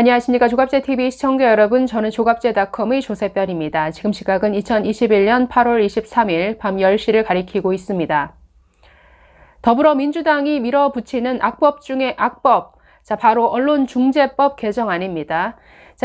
안녕하십니까. 조갑제TV 시청자 여러분, 저는 조갑제닷컴의 조세별입니다. 지금 시각은 2021년 8월 23일 밤 10시를 가리키고 있습니다. 더불어민주당이 밀어붙이는 악법 중의 악법, 바로 언론중재법 개정안입니다.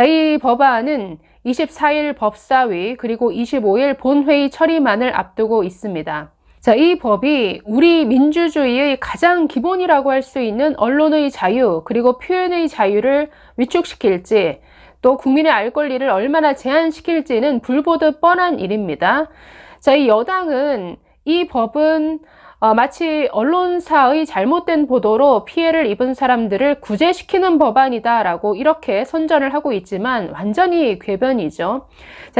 이 법안은 24일 법사위 그리고 25일 본회의 처리만을 앞두고 있습니다. 이 법이 우리 민주주의의 가장 기본이라고 할 수 있는 언론의 자유 그리고 표현의 자유를 위축시킬지, 또 국민의 알 권리를 얼마나 제한시킬지는 불보듯 뻔한 일입니다. 이 여당은 이 법은 마치 언론사의 잘못된 보도로 피해를 입은 사람들을 구제시키는 법안이다 라고 이렇게 선전을 하고 있지만 완전히 궤변이죠.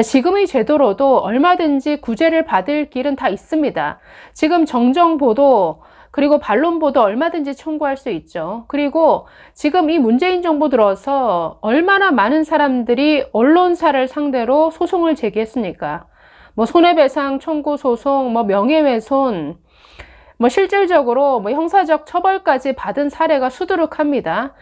지금의 제도로도 얼마든지 구제를 받을 길은 다 있습니다. 지금 정정보도 그리고 반론보도 얼마든지 청구할 수 있죠. 그리고 지금 이 문재인 정부 들어서 얼마나 많은 사람들이 언론사를 상대로 소송을 제기했습니까? 손해배상 청구 소송, 명예훼손, 실질적으로 형사적 처벌까지 받은 사례가 수두룩합니다.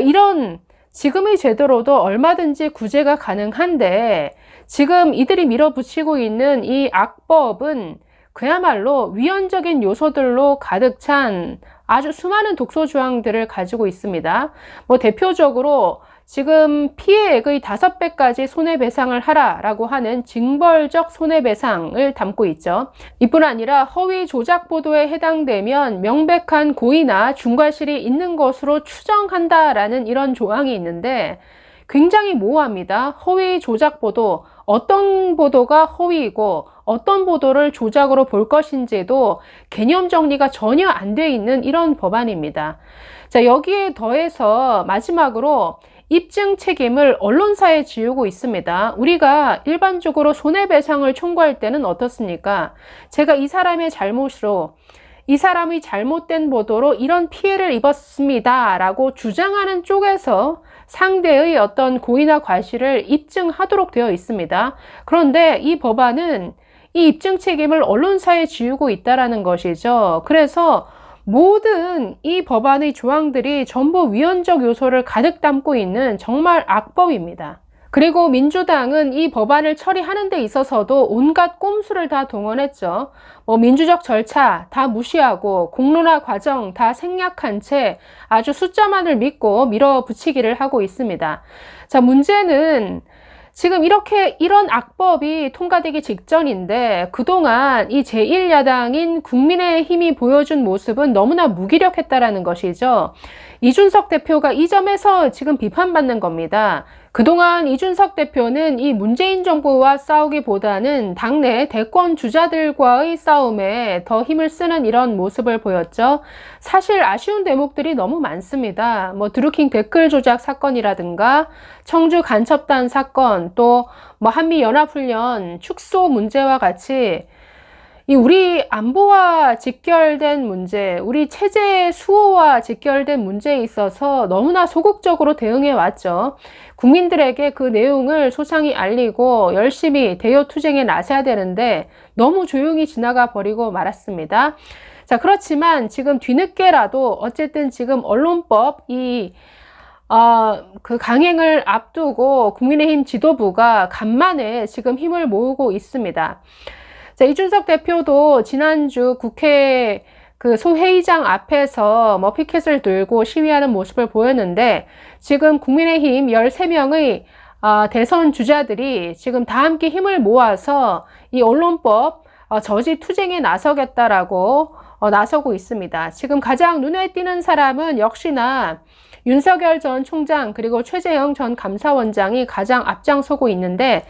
이런 지금의 제도로도 얼마든지 구제가 가능한데, 지금 이들이 밀어붙이고 있는 이 악법은 그야말로 위헌적인 요소들로 가득 찬 아주 수많은 독소 조항들을 가지고 있습니다. 대표적으로 지금 피해액의 5배까지 손해배상을 하라라고 하는 징벌적 손해배상을 담고 있죠. 이뿐 아니라 허위 조작 보도에 해당되면 명백한 고의나 중과실이 있는 것으로 추정한다라는 이런 조항이 있는데 굉장히 모호합니다. 허위 조작 보도, 어떤 보도가 허위이고 어떤 보도를 조작으로 볼 것인지도 개념 정리가 전혀 안 돼 있는 이런 법안입니다. 여기에 더해서 마지막으로 입증 책임을 언론사에 지우고 있습니다. 우리가 일반적으로 손해배상을 청구할 때는 어떻습니까? 제가 이 사람의 잘못으로, 이 사람의 잘못된 보도로 이런 피해를 입었습니다 라고 주장하는 쪽에서 상대의 어떤 고의나 과실을 입증하도록 되어 있습니다. 그런데 이 법안은 이 입증 책임을 언론사에 지우고 있다는 것이죠. 그래서 모든 이 법안의 조항들이 전부 위헌적 요소를 가득 담고 있는 정말 악법입니다. 그리고 민주당은 이 법안을 처리하는 데 있어서도 온갖 꼼수를 다 동원했죠. 민주적 절차 다 무시하고 공론화 과정 다 생략한 채 아주 숫자만을 믿고 밀어붙이기를 하고 있습니다. 문제는 지금 이런 악법이 통과되기 직전인데 그동안 이 제1야당인 국민의힘이 보여준 모습은 너무나 무기력했다라는 것이죠. 이준석 대표가 이 점에서 지금 비판받는 겁니다. 그동안 이준석 대표는 이 문재인 정부와 싸우기보다는 당내 대권 주자들과의 싸움에 더 힘을 쓰는 이런 모습을 보였죠. 사실 아쉬운 대목들이 너무 많습니다. 드루킹 댓글 조작 사건이라든가 청주 간첩단 사건, 또 한미연합훈련 축소 문제와 같이 우리 안보와 직결된 문제, 우리 체제 수호와 직결된 문제에 있어서 너무나 소극적으로 대응해 왔죠. 국민들에게 그 내용을 소상히 알리고 열심히 대요투쟁에 나서야 되는데 너무 조용히 지나가 버리고 말았습니다. 그렇지만 지금 뒤늦게라도 어쨌든 지금 언론법 그 강행을 앞두고 국민의힘 지도부가 간만에 지금 힘을 모으고 있습니다. 이준석 대표도 지난주 국회 그 소회의장 앞에서 피켓을 들고 시위하는 모습을 보였는데, 지금 국민의힘 13명의 대선 주자들이 지금 다 함께 힘을 모아서 이 언론법 저지 투쟁에 나서겠다라고 나서고 있습니다. 지금 가장 눈에 띄는 사람은 역시나 윤석열 전 총장 그리고 최재형 전 감사원장이 가장 앞장서고 있는데,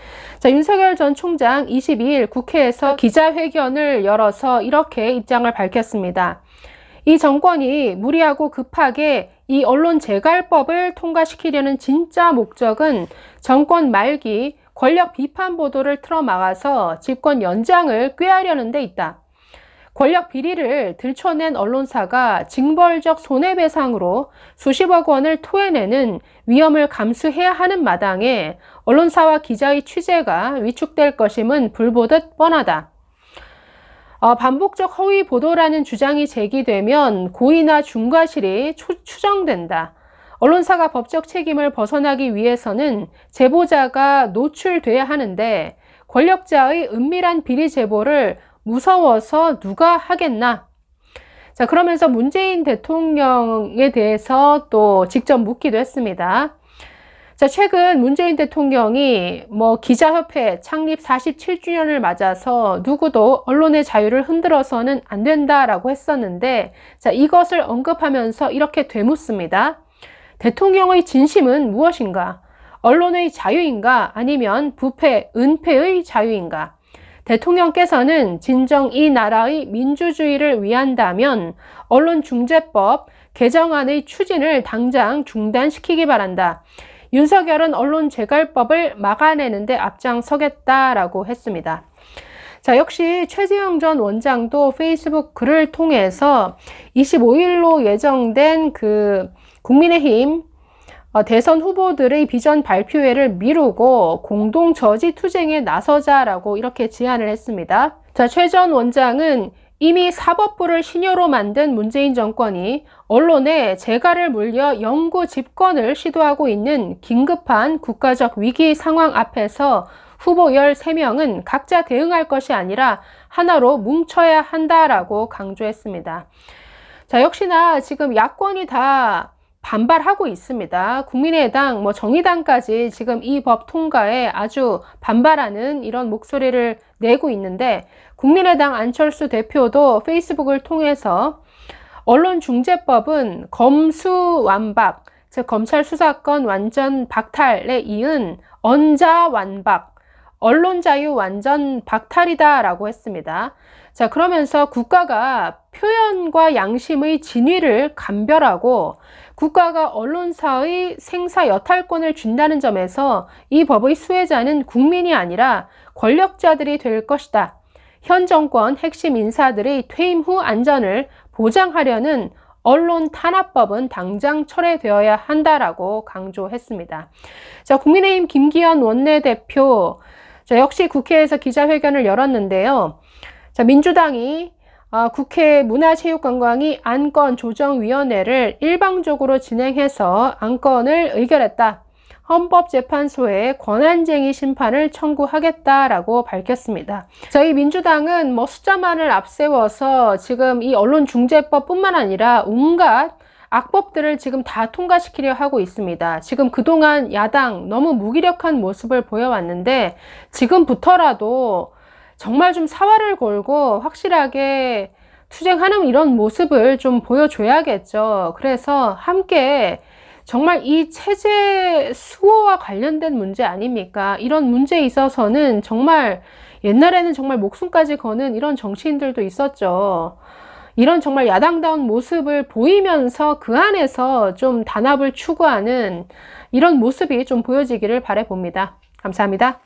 윤석열 전 총장 22일 국회에서 기자회견을 열어서 이렇게 입장을 밝혔습니다. 이 정권이 무리하고 급하게 이 언론재갈법을 통과시키려는 진짜 목적은 정권 말기 권력 비판 보도를 틀어막아서 집권 연장을 꾀하려는 데 있다. 권력 비리를 들춰낸 언론사가 징벌적 손해배상으로 수십억 원을 토해내는 위험을 감수해야 하는 마당에 언론사와 기자의 취재가 위축될 것임은 불보듯 뻔하다. 반복적 허위 보도라는 주장이 제기되면 고의나 중과실이 추정된다. 언론사가 법적 책임을 벗어나기 위해서는 제보자가 노출돼야 하는데 권력자의 은밀한 비리 제보를 무서워서 누가 하겠나? 자, 그러면서 문재인 대통령에 대해서 또 직접 묻기도 했습니다. 자, 최근 문재인 대통령이 기자협회 창립 47주년을 맞아서 누구도 언론의 자유를 흔들어서는 안 된다라고 했었는데, 자, 이것을 언급하면서 이렇게 되묻습니다. 대통령의 진심은 무엇인가? 언론의 자유인가? 아니면 부패, 은폐의 자유인가? 대통령께서는 진정 이 나라의 민주주의를 위한다면 언론중재법 개정안의 추진을 당장 중단시키기 바란다. 윤석열은 언론재갈법을 막아내는데 앞장서겠다라고 했습니다. 자, 역시 최재형 전 원장도 페이스북 글을 통해서 25일로 예정된 국민의힘 대선 후보들의 비전 발표회를 미루고 공동 저지 투쟁에 나서자라고 이렇게 제안을 했습니다. 자, 최 전 원장은 이미 사법부를 신여로 만든 문재인 정권이 언론에 재갈을 물려 영구 집권을 시도하고 있는 긴급한 국가적 위기 상황 앞에서 후보 13명은 각자 대응할 것이 아니라 하나로 뭉쳐야 한다라고 강조했습니다. 자, 역시나 지금 야권이 다 반발하고 있습니다. 국민의당, 정의당까지 지금 이 법 통과에 아주 반발하는 이런 목소리를 내고 있는데, 국민의당 안철수 대표도 페이스북을 통해서 언론중재법은 검수완박, 즉 검찰 수사권 완전 박탈에 이은 언자완박, 언론자유 완전 박탈이다라고 했습니다. 자, 그러면서 국가가 표현과 양심의 진위를 감별하고 국가가 언론사의 생사 여탈권을 준다는 점에서 이 법의 수혜자는 국민이 아니라 권력자들이 될 것이다. 현 정권 핵심 인사들의 퇴임 후 안전을 보장하려는 언론 탄압법은 당장 철회되어야 한다라고 강조했습니다. 자, 국민의힘 김기현 원내대표, 자, 역시 국회에서 기자회견을 열었는데요. 자, 민주당이 국회 문화체육관광위 안건조정위원회를 일방적으로 진행해서 안건을 의결했다. 헌법재판소에 권한쟁의 심판을 청구하겠다라고 밝혔습니다. 저희 민주당은 숫자만을 앞세워서 지금 이 언론중재법뿐만 아니라 온갖 악법들을 지금 다 통과시키려 하고 있습니다. 지금 그동안 야당 너무 무기력한 모습을 보여왔는데 지금부터라도 정말 좀 사활을 걸고 확실하게 투쟁하는 이런 모습을 좀 보여줘야겠죠. 그래서 함께 정말 이 체제 수호와 관련된 문제 아닙니까? 이런 문제에 있어서는 정말 옛날에는 정말 목숨까지 거는 이런 정치인들도 있었죠. 이런 정말 야당다운 모습을 보이면서 그 안에서 좀 단합을 추구하는 이런 모습이 좀 보여지기를 바라봅니다. 감사합니다.